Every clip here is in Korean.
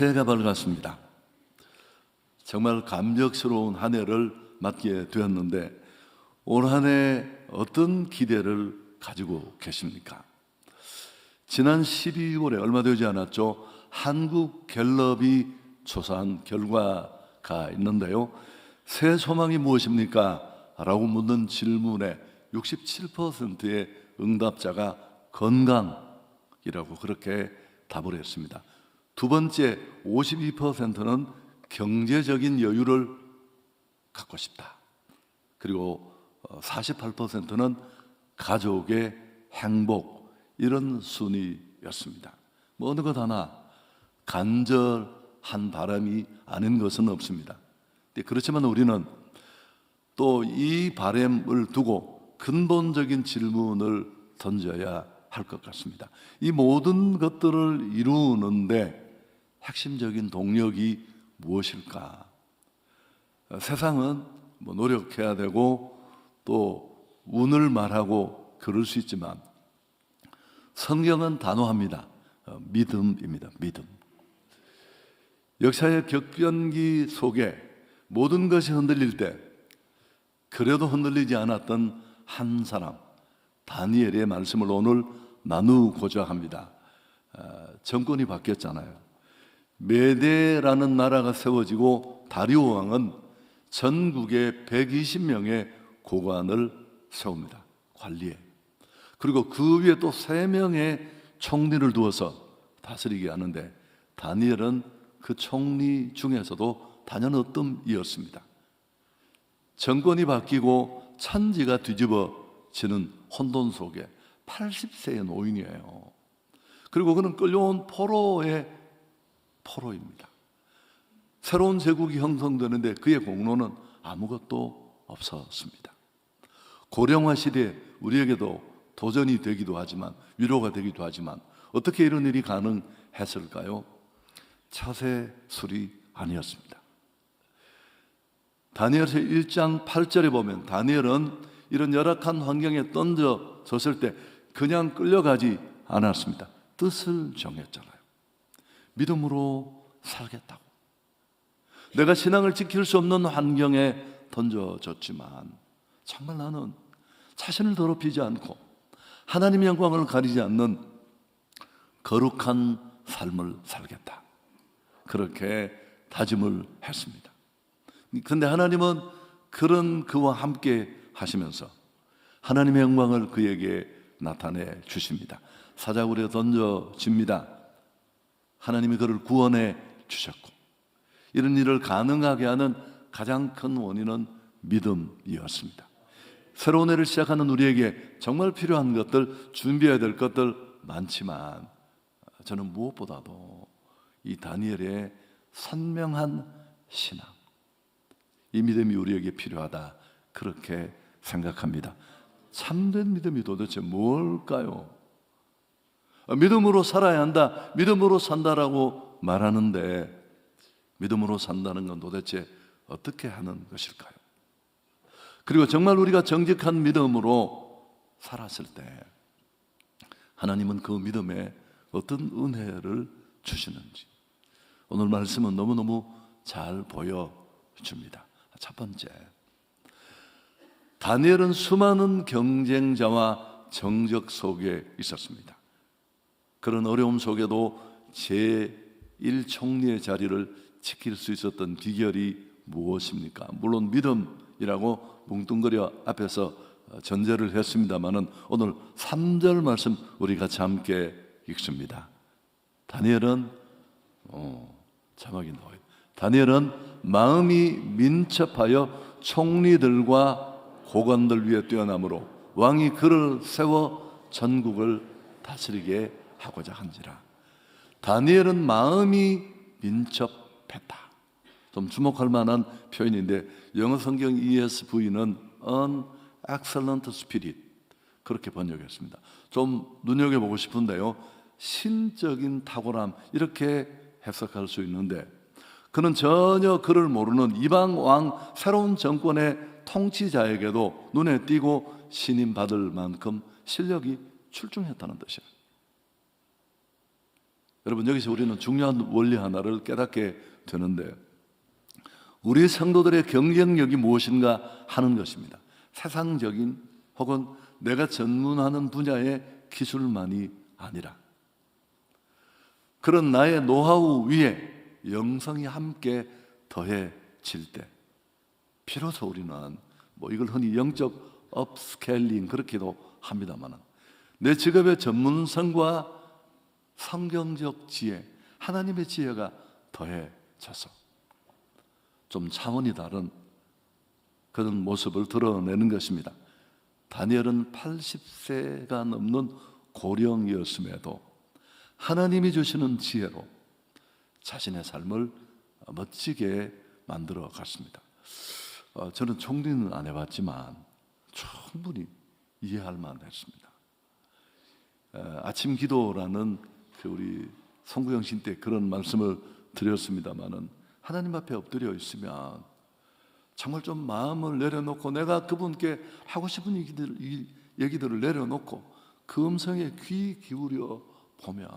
새해가 밝았습니다. 정말 감격스러운 한 해를 맞게 되었는데 올 한 해 어떤 기대를 가지고 계십니까? 지난 12월에 얼마 되지 않았죠. 한국갤럽이 조사한 결과가 있는데요. 새해 소망이 무엇입니까? 라고 묻는 질문에 67%의 응답자가 건강이라고 그렇게 답을 했습니다. 두 번째 52%는 경제적인 여유를 갖고 싶다. 그리고 48%는 가족의 행복, 이런 순위였습니다. 뭐 어느 것 하나 간절한 바람이 아닌 것은 없습니다. 그렇지만 우리는 또 이 바람을 두고 근본적인 질문을 던져야 할 것 같습니다. 이 모든 것들을 이루는데 핵심적인 동력이 무엇일까? 세상은 뭐 노력해야 되고 또 운을 말하고 그럴 수 있지만 성경은 단호합니다. 믿음입니다. 믿음. 역사의 격변기 속에 모든 것이 흔들릴 때 그래도 흔들리지 않았던 한 사람, 다니엘의 말씀을 오늘 나누고자 합니다. 정권이 바뀌었잖아요. 메대라는 나라가 세워지고 다리오 왕은 전국에 120명의 고관을 세웁니다. 관리에. 그리고 그 위에 또 3명의 총리를 두어서 다스리게 하는데 다니엘은 그 총리 중에서도 단연어뜸이었습니다. 정권이 바뀌고 천지가 뒤집어지는 혼돈 속에 80세의 노인이에요. 그리고 그는 끌려온 포로입니다. 새로운 제국이 형성되는데 그의 공로는 아무것도 없었습니다. 고령화 시대에 우리에게도 도전이 되기도 하지만 위로가 되기도 하지만 어떻게 이런 일이 가능했을까요? 처세술이 아니었습니다. 다니엘서 1장 8절에 보면 다니엘은 이런 열악한 환경에 던져졌을 때 그냥 끌려가지 않았습니다. 뜻을 정했잖아요. 믿음으로 살겠다고. 내가 신앙을 지킬 수 없는 환경에 던져졌지만 정말 나는 자신을 더럽히지 않고 하나님의 영광을 가리지 않는 거룩한 삶을 살겠다. 그렇게 다짐을 했습니다. 그런데 하나님은 그런 그와 함께 하시면서 하나님의 영광을 그에게 나타내 주십니다. 사자굴에 던져집니다. 하나님이 그를 구원해 주셨고 이런 일을 가능하게 하는 가장 큰 원인은 믿음이었습니다. 새로운 해를 시작하는 우리에게 정말 필요한 것들, 준비해야 될 것들 많지만 저는 무엇보다도 이 다니엘의 선명한 신앙, 이 믿음이 우리에게 필요하다 그렇게 생각합니다. 참된 믿음이 도대체 뭘까요? 믿음으로 살아야 한다, 믿음으로 산다라고 말하는데 믿음으로 산다는 건 도대체 어떻게 하는 것일까요? 그리고 정말 우리가 정직한 믿음으로 살았을 때 하나님은 그 믿음에 어떤 은혜를 주시는지 오늘 말씀은 너무너무 잘 보여줍니다. 첫 번째, 다니엘은 수많은 경쟁자와 정적 속에 있었습니다. 그런 어려움 속에도 제1총리의 자리를 지킬 수 있었던 비결이 무엇입니까? 물론 믿음이라고 뭉뚱그려 앞에서 전제를 했습니다마는 오늘 3절 말씀 우리 같이 함께 읽습니다. 다니엘은 자막이 나와요. 다니엘은 마음이 민첩하여 총리들과 고관들 위에 뛰어남으로 왕이 그를 세워 전국을 다스리게 하고자 한지라. 다니엘은 마음이 민첩했다. 좀 주목할 만한 표현인데 영어 성경 ESV는 an excellent spirit 그렇게 번역했습니다. 좀 눈여겨보고 싶은데요, 신적인 탁월함 이렇게 해석할 수 있는데 그는 전혀 그를 모르는 이방 왕 새로운 정권의 통치자에게도 눈에 띄고 신임받을 만큼 실력이 출중했다는 뜻이에요. 여러분, 여기서 우리는 중요한 원리 하나를 깨닫게 되는데, 우리 성도들의 경쟁력이 무엇인가 하는 것입니다. 세상적인 혹은 내가 전문하는 분야의 기술만이 아니라 그런 나의 노하우 위에 영성이 함께 더해질 때 비로소 우리는 이걸 흔히 영적 업스케일링 그렇게도 합니다만, 내 직업의 전문성과 성경적 지혜, 하나님의 지혜가 더해져서 좀 차원이 다른 그런 모습을 드러내는 것입니다. 다니엘은 80세가 넘는 고령이었음에도 하나님이 주시는 지혜로 자신의 삶을 멋지게 만들어 갔습니다. 저는 총리는 안 해봤지만 충분히 이해할 만했습니다. 아침 기도라는 우리 송구영 신 때 그런 말씀을 드렸습니다마는, 하나님 앞에 엎드려 있으면 정말 좀 마음을 내려놓고 내가 그분께 하고 싶은 얘기들을 내려놓고 그 음성에 귀 기울여 보면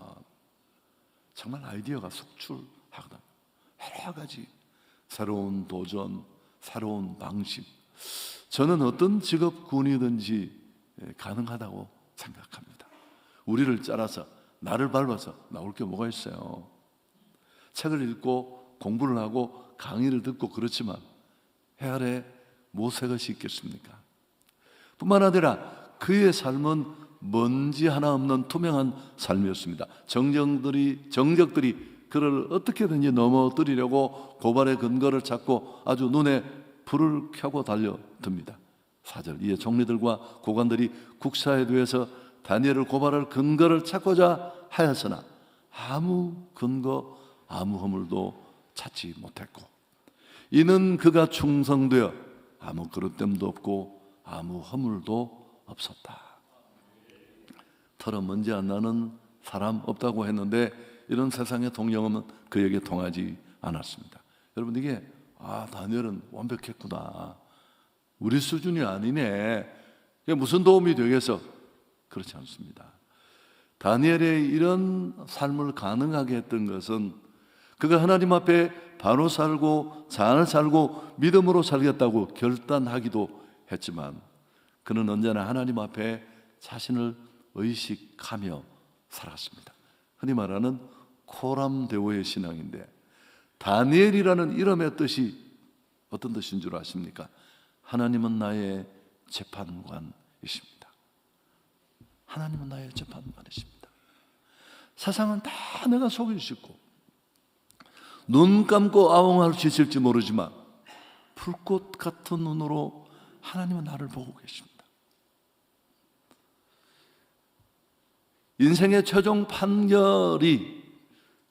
정말 아이디어가 속출하거든요. 여러 가지 새로운 도전, 새로운 방식, 저는 어떤 직업군이든지 가능하다고 생각합니다. 우리를 짜라서 나를 밟아서 나올 게 뭐가 있어요? 책을 읽고 공부를 하고 강의를 듣고 그렇지만 해 아래 무엇의 것이 있겠습니까? 뿐만 아니라 그의 삶은 먼지 하나 없는 투명한 삶이었습니다. 정적들이 그를 어떻게든지 넘어뜨리려고 고발의 근거를 찾고 아주 눈에 불을 켜고 달려듭니다. 4절, 이에 총리들과 고관들이 국사에 대해서 다니엘을 고발할 근거를 찾고자 하였으나 아무 근거, 아무 허물도 찾지 못했고, 이는 그가 충성되어 아무 그릇됨도 없고 아무 허물도 없었다. 털어 먼지 안 나는 사람 없다고 했는데 이런 세상의 통념은 그에게 통하지 않았습니다. 여러분, 이게 다니엘은 완벽했구나, 우리 수준이 아니네, 이게 무슨 도움이 되겠어? 그렇지 않습니다. 다니엘의 이런 삶을 가능하게 했던 것은 그가 하나님 앞에 바로 살고 잘 살고 믿음으로 살겠다고 결단하기도 했지만, 그는 언제나 하나님 앞에 자신을 의식하며 살았습니다. 흔히 말하는 코람데오의 신앙인데, 다니엘이라는 이름의 뜻이 어떤 뜻인 줄 아십니까? 하나님은 나의 재판관이십니다. 하나님은 나의 재판관이십니다. 세상은 다 내가 속일 수 있고 눈 감고 아웅할 수 있을지 모르지만 불꽃 같은 눈으로 하나님은 나를 보고 계십니다. 인생의 최종 판결이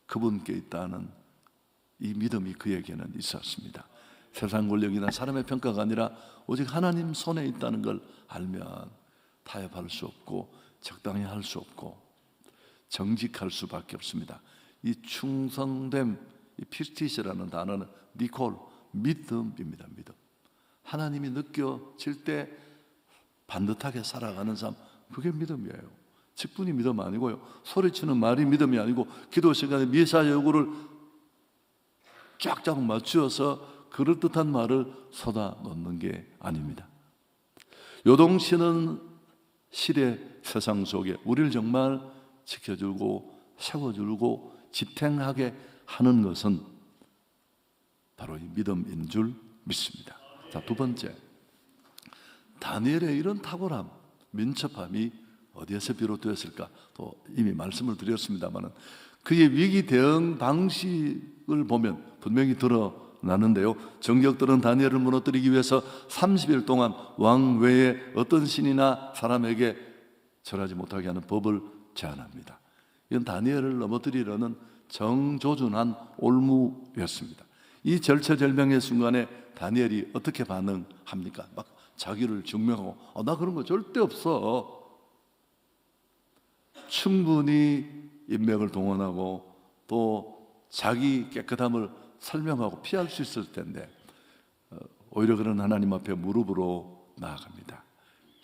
그분께 있다는 이 믿음이 그에게는 있었습니다. 세상 권력이나 사람의 평가가 아니라 오직 하나님 손에 있다는 걸 알면 타협할 수 없고 적당히 할 수 없고 정직할 수밖에 없습니다. 이 충성됨, 이 피스티시라는 단어는 니콜, 믿음입니다. 믿음. 하나님이 느껴질 때 반듯하게 살아가는 삶, 그게 믿음이에요. 직분이 믿음 아니고요, 소리치는 말이 믿음이 아니고 기도 시간에 미사 여구를 쫙쫙 맞추어서 그럴듯한 말을 쏟아 놓는 게 아닙니다. 요동치는 실의 세상 속에 우리를 정말 지켜주고 세워주고 지탱하게 하는 것은 바로 이 믿음인 줄 믿습니다. 자, 두 번째, 다니엘의 이런 탁월함, 민첩함이 어디에서 비롯되었을까? 또 이미 말씀을 드렸습니다만 그의 위기 대응 방식을 보면 분명히 드러나는데요, 정적들은 다니엘을 무너뜨리기 위해서 30일 동안 왕 외에 어떤 신이나 사람에게 절하지 못하게 하는 법을 제안합니다. 이건 다니엘을 넘어뜨리려는 정조준한 올무였습니다. 이 절체절명의 순간에 다니엘이 어떻게 반응합니까? 막 자기를 증명하고 나 그런 거 절대 없어. 충분히 인맥을 동원하고 또 자기 깨끗함을 설명하고 피할 수 있을 텐데 오히려 그런 하나님 앞에 무릎으로 나아갑니다.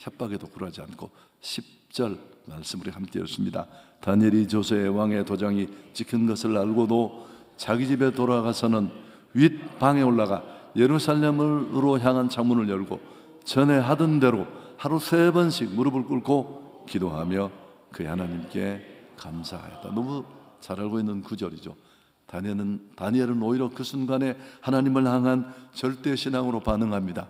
협박에도 굴하지 않고 10절 말씀 우리 함께 읽습니다. 다니엘이 조세 왕의 도장이 찍힌 것을 알고도 자기 집에 돌아가서는 윗방에 올라가 예루살렘으로 향한 창문을 열고 전에 하던 대로 하루 3번씩 무릎을 꿇고 기도하며 그의 하나님께 감사하였다. 너무 잘 알고 있는 구절이죠. 다니엘은 오히려 그 순간에 하나님을 향한 절대 신앙으로 반응합니다.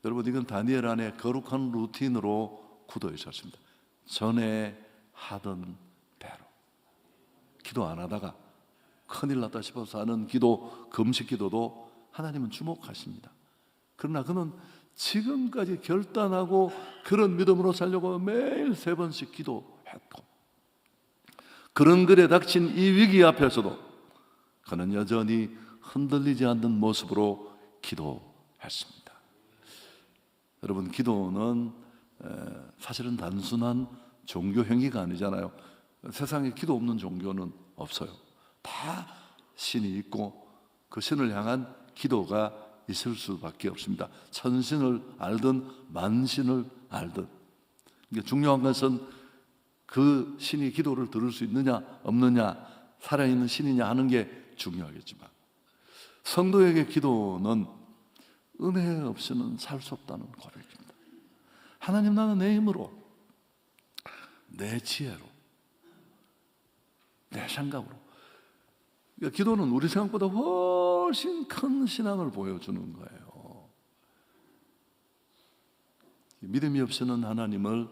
여러분, 이건 다니엘 안에 거룩한 루틴으로 굳어 있었습니다. 전에 하던 대로 기도 안 하다가 큰일 났다 싶어서 하는 기도, 금식 기도도 하나님은 주목하십니다. 그러나 그는 지금까지 결단하고 그런 믿음으로 살려고 매일 3번씩 기도했고, 그런 글에 닥친 이 위기 앞에서도 그는 여전히 흔들리지 않는 모습으로 기도했습니다. 여러분, 기도는 사실은 단순한 종교 행위가 아니잖아요. 세상에 기도 없는 종교는 없어요. 다 신이 있고 그 신을 향한 기도가 있을 수밖에 없습니다. 천신을 알든 만신을 알든. 그러니까 중요한 것은 그 신이 기도를 들을 수 있느냐 없느냐, 살아있는 신이냐 하는 게 중요하겠지만, 성도에게 기도는 은혜 없이는 살 수 없다는 고백입니다. 하나님, 나는 내 힘으로, 내 지혜로, 내 생각으로. 그러니까 기도는 우리 생각보다 훨씬 큰 신앙을 보여주는 거예요. 믿음이 없이는 하나님을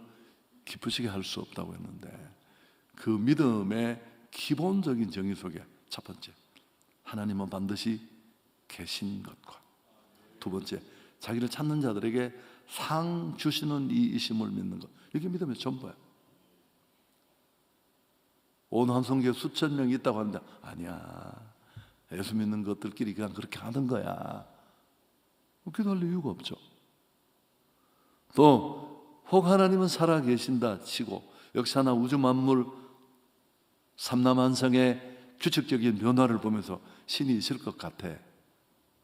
기쁘시게 할 수 없다고 했는데, 그 믿음의 기본적인 정의 속에 첫 번째, 하나님은 반드시 계신 것과, 두 번째, 자기를 찾는 자들에게 상 주시는 이이심을 믿는 것. 이게 믿음의 전부예요. 온 한성교에 수천 명이 있다고 하는데, 아니야, 예수 믿는 것들끼리 그냥 그렇게 하는 거야. 기도할 이유가 없죠. 또 혹 하나님은 살아계신다 치고 역사나 우주 만물 삼라만상의 규칙적인 변화를 보면서 신이 있을 것 같아.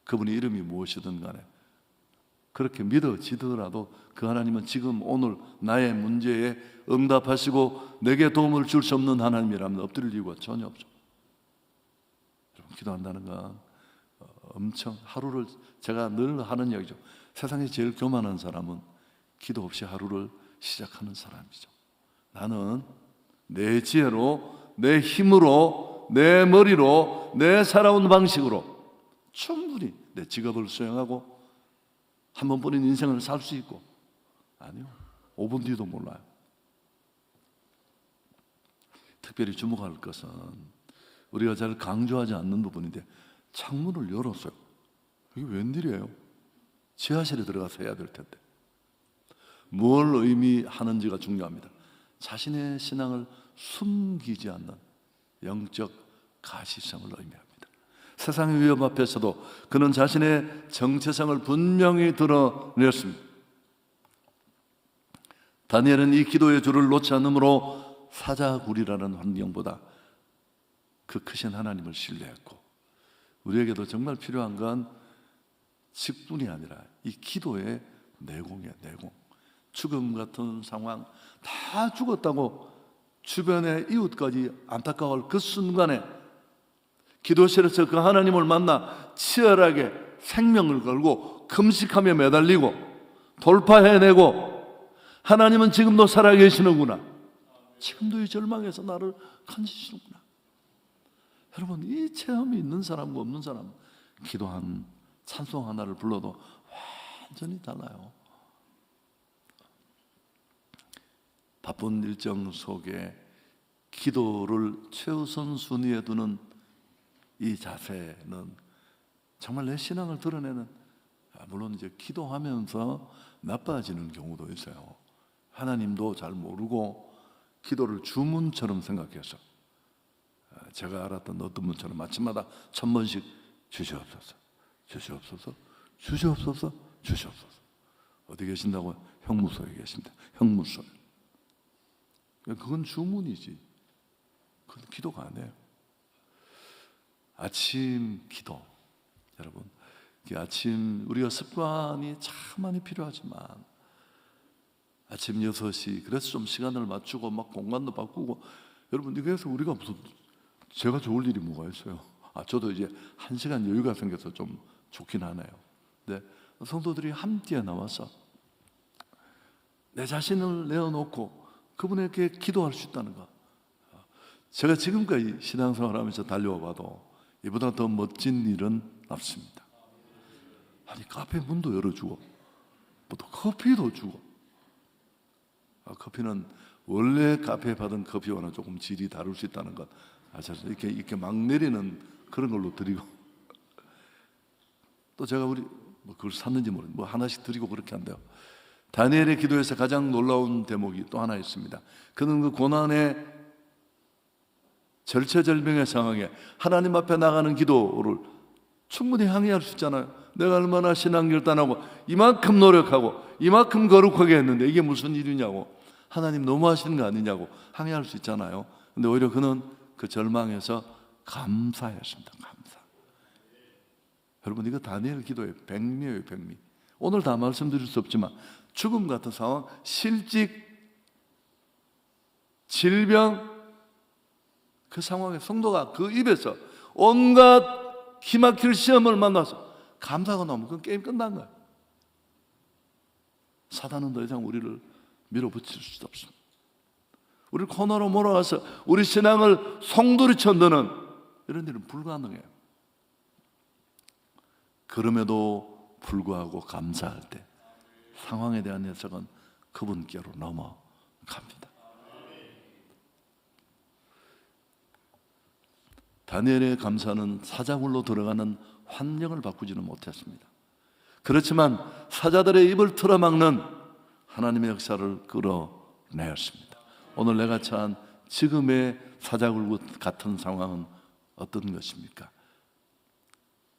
그분의 이름이 무엇이든 간에 그렇게 믿어지더라도 그 하나님은 지금 오늘 나의 문제에 응답하시고 내게 도움을 줄 수 없는 하나님이라면 엎드릴 이유가 전혀 없죠. 여러분, 기도한다는 건 엄청, 하루를, 제가 늘 하는 이야기죠. 세상에 제일 교만한 사람은 기도 없이 하루를 시작하는 사람이죠. 나는 내 지혜로, 내 힘으로, 내 머리로, 내 살아온 방식으로 충분히 내 직업을 수행하고 한 번뿐인 인생을 살 수 있고, 아니요, 5분 뒤도 몰라요. 특별히 주목할 것은 우리가 잘 강조하지 않는 부분인데, 창문을 열었어요. 이게 웬일이에요? 지하실에 들어가서 해야 될 텐데. 뭘 의미하는지가 중요합니다. 자신의 신앙을 숨기지 않는 영적 가시성을 의미합니다. 세상의 위협 앞에서도 그는 자신의 정체성을 분명히 드러냈습니다. 다니엘은 이 기도의 줄을 놓지 않으므로 사자굴이라는 환경보다 그 크신 하나님을 신뢰했고, 우리에게도 정말 필요한 건 직분이 아니라 이 기도의 내공이에요. 내공. 죽음 같은 상황, 다 죽었다고 주변의 이웃까지 안타까워할 그 순간에 기도실에서 그 하나님을 만나 치열하게 생명을 걸고 금식하며 매달리고 돌파해내고, 하나님은 지금도 살아계시는구나, 지금도 이 절망에서 나를 건지시는구나. 여러분, 이 체험이 있는 사람과 없는 사람, 기도 한 찬송 하나를 불러도 완전히 달라요. 바쁜 일정 속에 기도를 최우선 순위에 두는 이 자세는 정말 내 신앙을 드러내는, 물론 이제 기도하면서 나빠지는 경우도 있어요. 하나님도 잘 모르고 기도를 주문처럼 생각해서, 제가 알았던 어떤 분처럼 아침마다 1000번씩 주시옵소서, 주시옵소서, 주시옵소서, 주시옵소서. 어디 계신다고? 형무소에 계십니다. 형무소에. 그건 주문이지, 그건 기도가 아니에요. 아침 기도, 여러분, 아침 우리가 습관이 참 많이 필요하지만 아침 6시, 그래서 좀 시간을 맞추고 막 공간도 바꾸고. 여러분, 그래서 우리가 무슨, 제가 좋을 일이 뭐가 있어요? 저도 이제 1시간 여유가 생겨서 좀 좋긴 하네요. 근데 성도들이 함께 나와서 내 자신을 내어놓고 그분에게 기도할 수 있다는 것. 제가 지금까지 신앙생활하면서 달려와 봐도 이보다 더 멋진 일은 없습니다. 아니, 카페 문도 열어주고 또 커피도 주고. 커피는 원래 카페에 받은 커피와는 조금 질이 다를 수 있다는 것 아셔서 이렇게 막 내리는 그런 걸로 드리고, 또 제가 우리 그걸 샀는지 모르겠는데 하나씩 드리고 그렇게 한대요. 다니엘의 기도에서 가장 놀라운 대목이 또 하나 있습니다. 그는 그 고난의 절체절명의 상황에 하나님 앞에 나가는 기도를 충분히 항의할 수 있잖아요. 내가 얼마나 신앙결단하고 이만큼 노력하고 이만큼 거룩하게 했는데 이게 무슨 일이냐고, 하나님 너무하시는 거 아니냐고 항의할 수 있잖아요. 근데 오히려 그는 그 절망에서 감사했습니다. 감사. 여러분, 이거 다니엘 기도의 백미예요, 백미. 오늘 다 말씀드릴 수 없지만 죽음 같은 상황, 실직, 질병, 그 상황에 성도가 그 입에서 온갖 기막힐 시험을 만나서 감사가 나오면 그 게임 끝난 거예요. 사단은 더 이상 우리를 밀어붙일 수도 없습니다. 우리를 코너로 몰아가서 우리 신앙을 송두리쳐 넣는 이런 일은 불가능해요. 그럼에도 불구하고 감사할 때 상황에 대한 해석은 그분께로 넘어갑니다. 다니엘의 감사는 사자굴로 들어가는 환경을 바꾸지는 못했습니다. 그렇지만 사자들의 입을 틀어막는 하나님의 역사를 끌어내었습니다. 오늘 내가 처한 지금의 사자굴 같은 상황은 어떤 것입니까?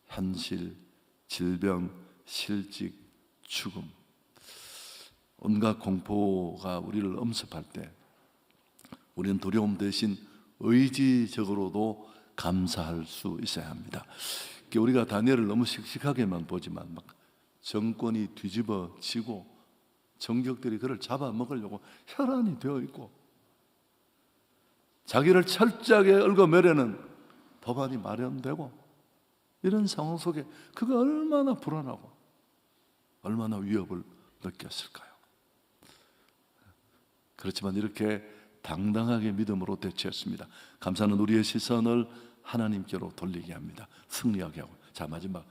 현실, 질병, 실직, 죽음, 온갖 공포가 우리를 엄습할 때 우리는 두려움 대신 의지적으로도 감사할 수 있어야 합니다. 우리가 다니엘을 너무 씩씩하게만 보지만 막 정권이 뒤집어지고 정적들이 그를 잡아먹으려고 혈안이 되어 있고 자기를 철저하게 얽어매려는 법안이 마련되고 이런 상황 속에 그가 얼마나 불안하고 얼마나 위협을 느꼈을까요? 그렇지만 이렇게 당당하게 믿음으로 대처했습니다. 감사는 우리의 시선을 하나님께로 돌리게 합니다. 승리하게 하고. 자, 마지막,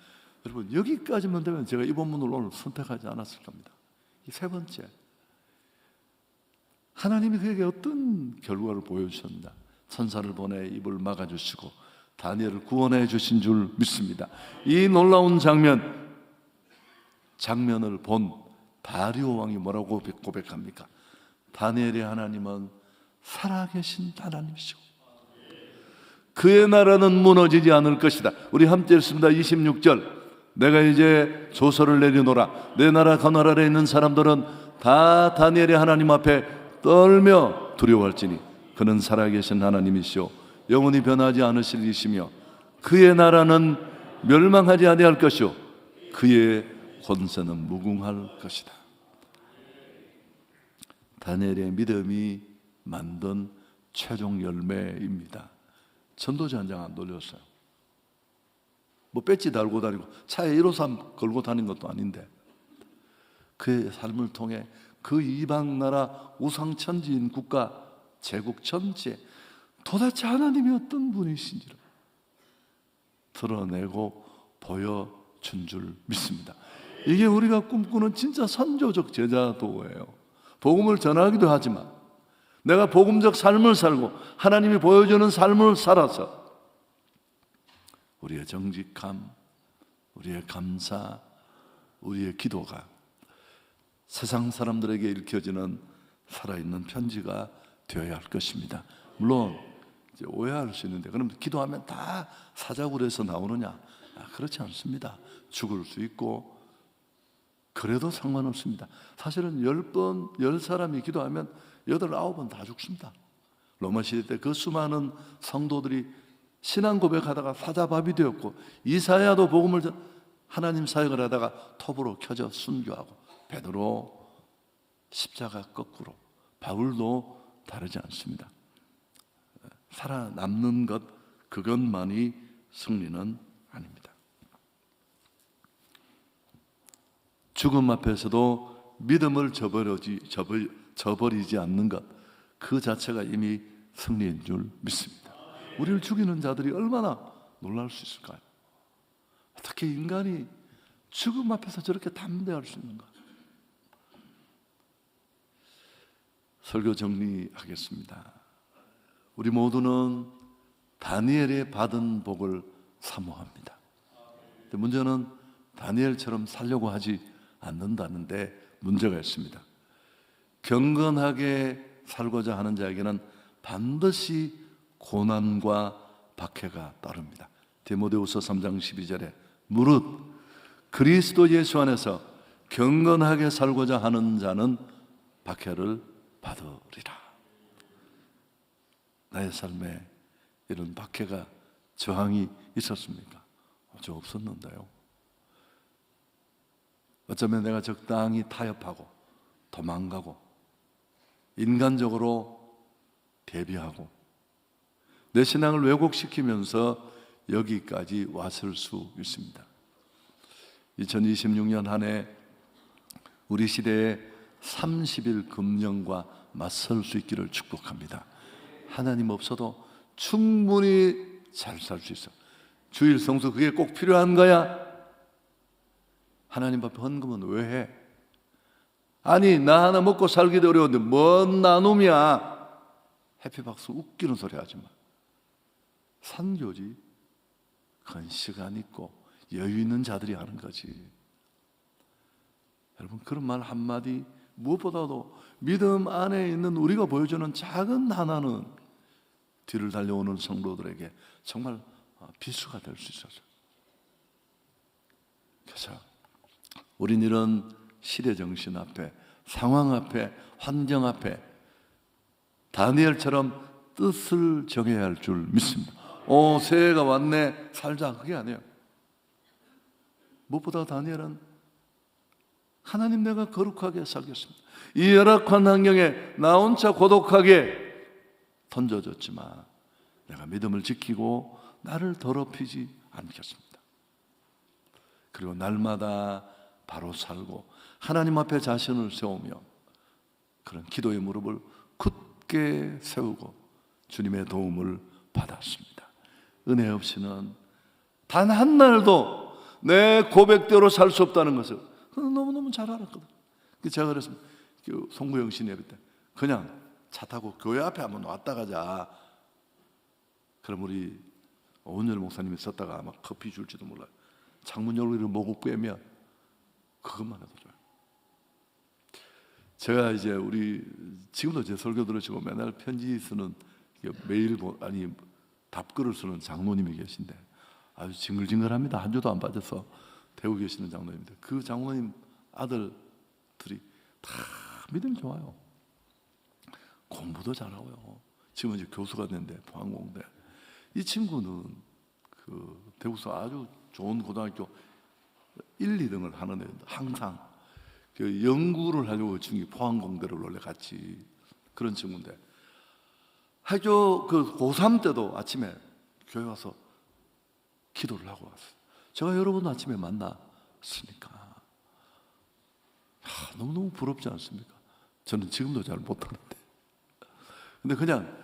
여러분 여기까지만 되면 제가 이 본문을 오늘 선택하지 않았을 겁니다. 이 세 번째, 하나님이 그에게 어떤 결과를 보여주셨나? 천사를 보내 입을 막아주시고 다니엘을 구원해 주신 줄 믿습니다. 이 놀라운 장면을 본 다리오 왕이 뭐라고 고백합니까? 다니엘의 하나님은 살아계신 하나님이시고 그의 나라는 무너지지 않을 것이다. 우리 함께 읽습니다. 26절, 내가 이제 조서를 내리노라. 내 나라 그 나라에 있는 사람들은 다 다니엘의 하나님 앞에 떨며 두려워할지니 그는 살아계신 하나님이시오 영원히 변하지 않으실 이시며 그의 나라는 멸망하지 아니할 것이요 그의 권세는 무궁할 것이다. 다니엘의 믿음이 만든 최종 열매입니다. 전도지 한 장 안 돌렸어요. 뭐 배지 달고 다니고 차에 153 걸고 다닌 것도 아닌데 그의 삶을 통해 그 이방 나라 우상천지인 국가 제국 전체에 도대체 하나님이 어떤 분이신지를 드러내고 보여준 줄 믿습니다. 이게 우리가 꿈꾸는 진짜 선조적 제자도예요. 복음을 전하기도 하지만 내가 복음적 삶을 살고 하나님이 보여주는 삶을 살아서 우리의 정직함, 우리의 감사, 우리의 기도가 세상 사람들에게 읽혀지는 살아있는 편지가 되어야 할 것입니다. 물론 이제 오해할 수 있는데 그럼 기도하면 다 사자굴에서 나오느냐? 그렇지 않습니다. 죽을 수 있고 그래도 상관없습니다. 사실은 10번, 10사람이 기도하면 8, 9번 다 죽습니다. 로마 시대 때 그 수많은 성도들이 신앙 고백하다가 사자밥이 되었고 이사야도 하나님 사역을 하다가 톱으로 켜져 순교하고 베드로 십자가 거꾸로. 바울도 다르지 않습니다. 살아남는 것, 그것만이 승리는 아닙니다. 죽음 앞에서도 믿음을 저버리지 않는 것, 그 자체가 이미 승리인 줄 믿습니다. 우리를 죽이는 자들이 얼마나 놀랄 수 있을까요? 어떻게 인간이 죽음 앞에서 저렇게 담대할 수 있는가? 설교 정리하겠습니다. 우리 모두는 다니엘이 받은 복을 사모합니다. 근데 문제는 다니엘처럼 살려고 하지 않는다는데 문제가 있습니다. 경건하게 살고자 하는 자에게는 반드시 고난과 박해가 따릅니다. 디모데후서 3장 12절에 무릇 그리스도 예수 안에서 경건하게 살고자 하는 자는 박해를 받으리라. 나의 삶에 이런 박해가 저항이 있었습니까? 저 없었는데요. 어쩌면 내가 적당히 타협하고 도망가고 인간적으로 대비하고 내 신앙을 왜곡시키면서 여기까지 왔을 수 있습니다. 2026년 한 해 우리 시대의 30일 금령과 맞설 수 있기를 축복합니다. 하나님 없어도 충분히 잘 살 수 있어. 주일 성수 그게 꼭 필요한 거야? 하나님 앞에 헌금은 왜 해? 아니 나 하나 먹고 살기도 어려운데 뭔 나눔이야? 해피박스 웃기는 소리 하지 마. 산교지. 그건 시간 있고 여유 있는 자들이 하는 거지. 여러분 그런 말 한마디 무엇보다도 믿음 안에 있는 우리가 보여주는 작은 하나는 뒤를 달려오는 성도들에게 정말 비수가 될 수 있어서. 그래서 우린 이런 시대 정신 앞에, 상황 앞에, 환경 앞에 다니엘처럼 뜻을 정해야 할 줄 믿습니다. 새해가 왔네, 살자. 그게 아니에요. 무엇보다 다니엘은 하나님 내가 거룩하게 살겠습니다. 이 열악한 환경에 나 혼자 고독하게 던져졌지만 내가 믿음을 지키고 나를 더럽히지 않겠습니다. 그리고 날마다 바로 살고 하나님 앞에 자신을 세우며 그런 기도의 무릎을 굳게 세우고 주님의 도움을 받았습니다. 은혜 없이는 단 한 날도 내 고백대로 살 수 없다는 것을 너무너무 잘 알았거든. 제가 그래서 송구영 씨 예배 때 그냥 차 타고 교회 앞에 한번 왔다 가자. 그럼 우리 오은열 목사님이 썼다가 아마 커피 줄지도 몰라요. 창문 열고 목을 빼면 그것만 해도 좋아요. 제가 이제 우리 지금도 제 설교 들으시고 맨날 편지 쓰는 메일 답글을 쓰는 장로님이 계신데 아주 징글징글합니다. 한 주도 안 빠져서 대구 계시는 장로님인데 그 장로님 아들들이 다 믿음이 좋아요. 공부도 잘하고요. 지금 이제 교수가 됐는데 포항공대. 이 친구는 그 대구에서 아주 좋은 고등학교 1, 2등을 하는 애인데 항상 그 연구를 하려고 중이 포항공대를 원래 같이 그런 친구인데 학교 그 고3 때도 아침에 교회 와서 기도를 하고 왔어요. 제가 여러분 아침에 만났으니까 너무너무 부럽지 않습니까? 저는 지금도 잘 못하는데 근데 그냥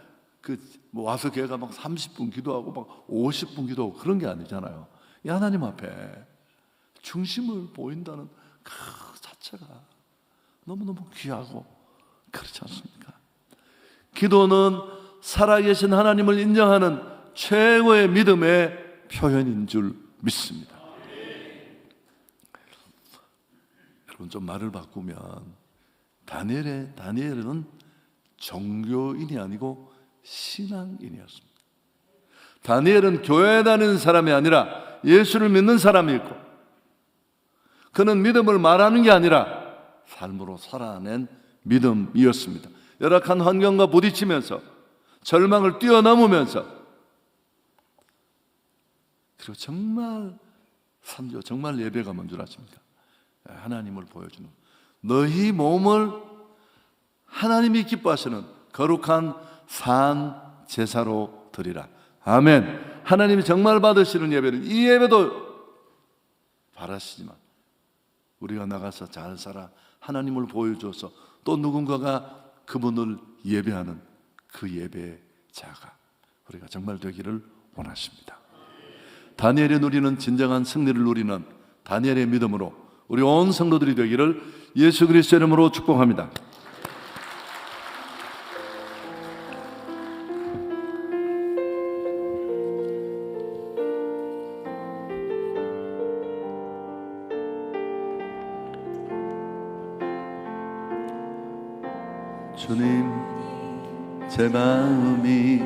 와서 걔가 막 30분 기도하고 막 50분 기도하고 그런 게 아니잖아요. 이 하나님 앞에 중심을 보인다는 그 자체가 너무너무 귀하고 그렇지 않습니까? 기도는 살아계신 하나님을 인정하는 최고의 믿음의 표현인 줄 믿습니다. 여러분 좀 말을 바꾸면 다니엘은 종교인이 아니고 신앙인이었습니다. 다니엘은 교회 다니는 사람이 아니라 예수를 믿는 사람이었고 그는 믿음을 말하는 게 아니라 삶으로 살아낸 믿음이었습니다. 열악한 환경과 부딪히면서 절망을 뛰어넘으면서 그리고 정말 산조 정말 예배가 뭔 줄 아십니까? 하나님을 보여주는 너희 몸을 하나님이 기뻐하시는 거룩한 산 제사로 드리라. 아멘. 하나님이 정말 받으시는 예배는 이 예배도 바라시지만 우리가 나가서 잘 살아 하나님을 보여줘서 또 누군가가 그분을 예배하는 그 예배의 자가 우리가 정말 되기를 원하십니다. 다니엘이 누리는 진정한 승리를 누리는 다니엘의 믿음으로 우리 온 성도들이 되기를 예수 그리스도의 이름으로 축복합니다. 주님, 제 마음이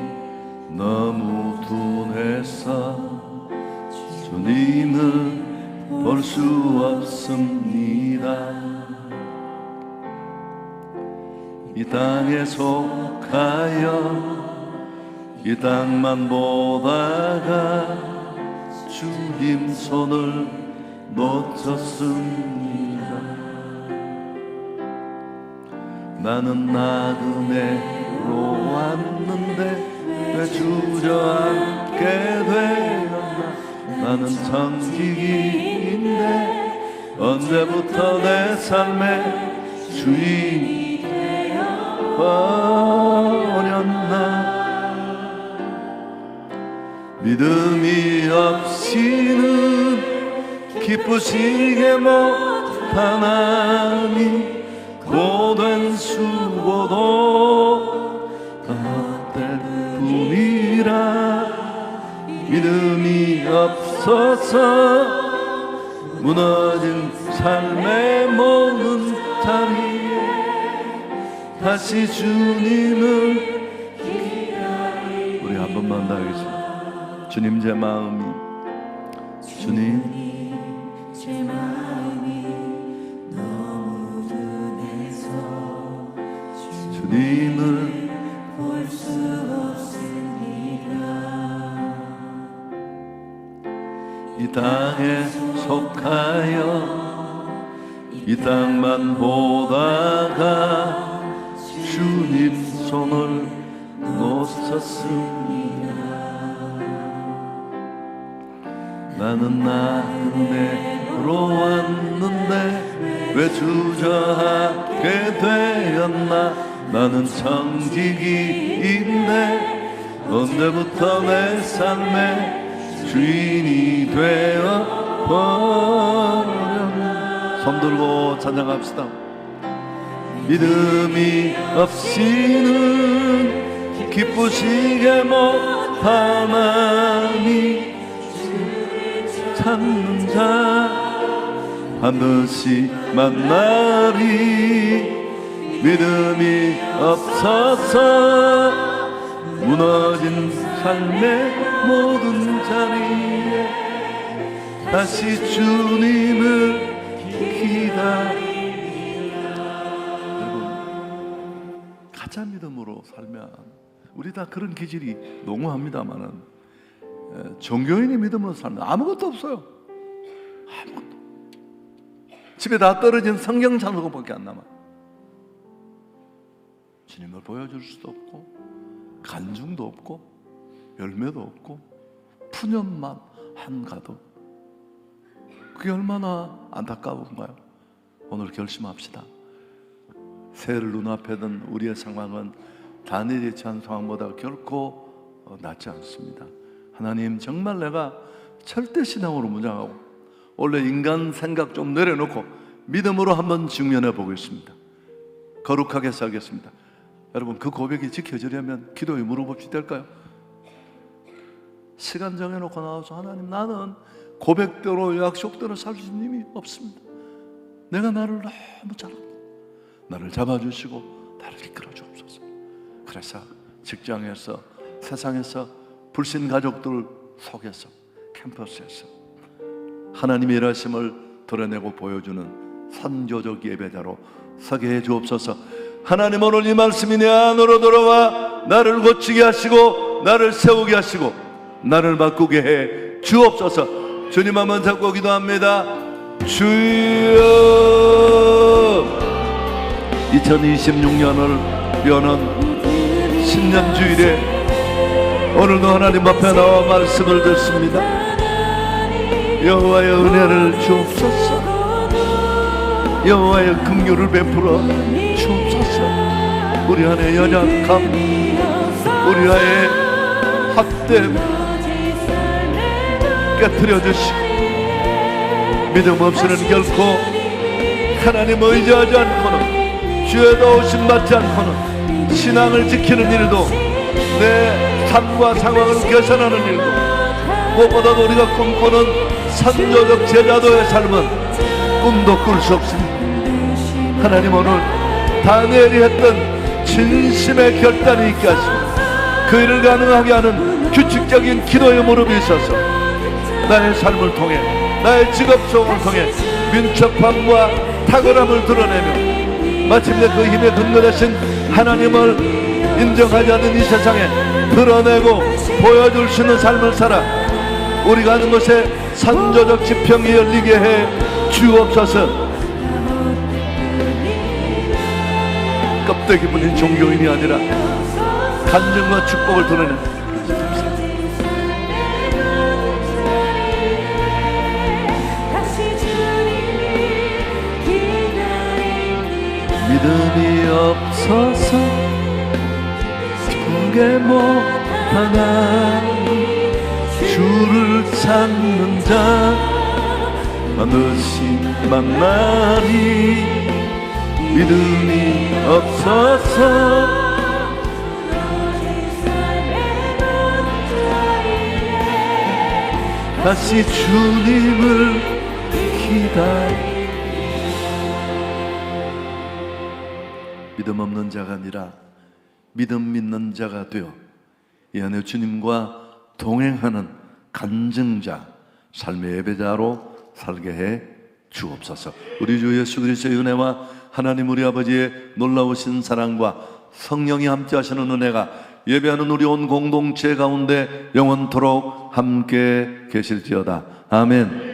너무 둔해서 주님을 볼 수 없습니다. 이 땅에 속하여 이 땅만 보다가 주님 손을 놓쳤습니다. 나는 나그네로 왔는데 왜 주저앉게 되었나. 나는 청지기인데 언제부터 내 삶의 주인이 되어버렸나. 믿음이 없이는 기쁘시게 못하나니 고된 수고도 헛될 뿐이라. 믿음이 없어서 무너진 삶의 모든 자리에 다시 주님을 기다리. 우리 한 번만 더 하겠습니다. 주님, 제 마음이, 주님 제 마음이 너무 둔해서 주님을 볼 수 없습니다. 이 땅에 속하여 이 땅만 보다가 주님 손을 놓쳤습니다. 나는 나그네로 왔는데 왜 주저하게 되었나. 나는 청지기인데 언제부터 내 삶의 주인이 되어버렸나. 손 들고 찬양합시다. 믿음이 없이는 기쁘시게 못하나니 찾는 자 반드시 만나리. 믿음이 없어서 무너진 삶의 모든 자리에 다시 주님을 기다립니다. 여러분, 가짜 믿음으로 살면 우리 다 그런 기질이 농후합니다만은 종교인의 믿음으로 살면 아무것도 없어요. 아무것도. 집에 다 떨어진 성경 장소밖에 안 남아. 주님을 보여줄 수도 없고 간증도 없고 열매도 없고 푸념만 한가도. 그게 얼마나 안타까운가요? 오늘 결심합시다. 새해를 눈앞에 둔 우리의 상황은 다니엘이 처한 상황보다 결코 낫지 않습니다. 하나님, 정말 내가 절대 신앙으로 무장하고 원래 인간 생각 좀 내려놓고 믿음으로 한번 직면해 보겠습니다. 거룩하게 살겠습니다. 여러분, 그 고백이 지켜지려면 기도에 무릎 없이 될까요? 시간 정해놓고 나와서 하나님, 나는 고백대로 약속대로 살 수 있는 힘이 없습니다. 내가 나를 너무 잘합니다. 나를 잡아주시고 나를 이끌어 주옵소서. 그래서 직장에서, 세상에서, 불신 가족들 속에서, 캠퍼스에서 하나님의 일하심을 드러내고 보여주는 선교적 예배자로 서게 해 주옵소서. 하나님, 오늘 이 말씀이 내 안으로 들어와 나를 고치게 하시고 나를 세우게 하시고 나를 바꾸게 해 주옵소서. 주님 한번 잡고 기도합니다. 주여, 2026년을 여는 신년주일에 오늘도 하나님 앞에 나와 말씀을 듣습니다. 여호와의 은혜를 주옵소서. 여호와의 긍휼을 베풀어 주옵소서. 우리 안에 연약함, 우리 안에 헛됨 깨트려 주시고, 믿음 없이는 결코 하나님 의지하지 않고는, 주의 도우심 받지 않고는 신앙을 지키는 일도, 내 삶과 상황을 개선하는 일도, 무엇보다도 우리가 꿈꾸는 선조적 제자도의 삶은 꿈도 꿀 수 없습니다. 하나님, 오늘 다니엘이 했던 진심의 결단이 있게 하시고 그 일을 가능하게 하는 규칙적인 기도의 무릎이 있어서 나의 삶을 통해, 나의 직업 속을 통해 민첩함과 탁월함을 드러내며 마침내 그 힘에 근거 되신 하나님을 인정하지 않는 이 세상에 드러내고 보여줄 수 있는 삶을 살아 우리가 하는 것에 선조적 지평이 열리게 해 주옵소서. 껍데기 분인 종교인이 아니라 간증과 축복을 드러내는 믿음이 없어서 두개 못하나 주를 찾는 자 반드시 만나리. 믿음이 없어서 다시 주님을 기다려. 믿음 없는 자가 아니라 믿음 믿는 자가 되어 이 안에 주님과 동행하는 간증자, 삶의 예배자로 살게 해 주옵소서. 우리 주 예수 그리스도의 은혜와 하나님 우리 아버지의 놀라우신 사랑과 성령이 함께 하시는 은혜가 예배하는 우리 온 공동체 가운데 영원토록 함께 계실지어다. 아멘.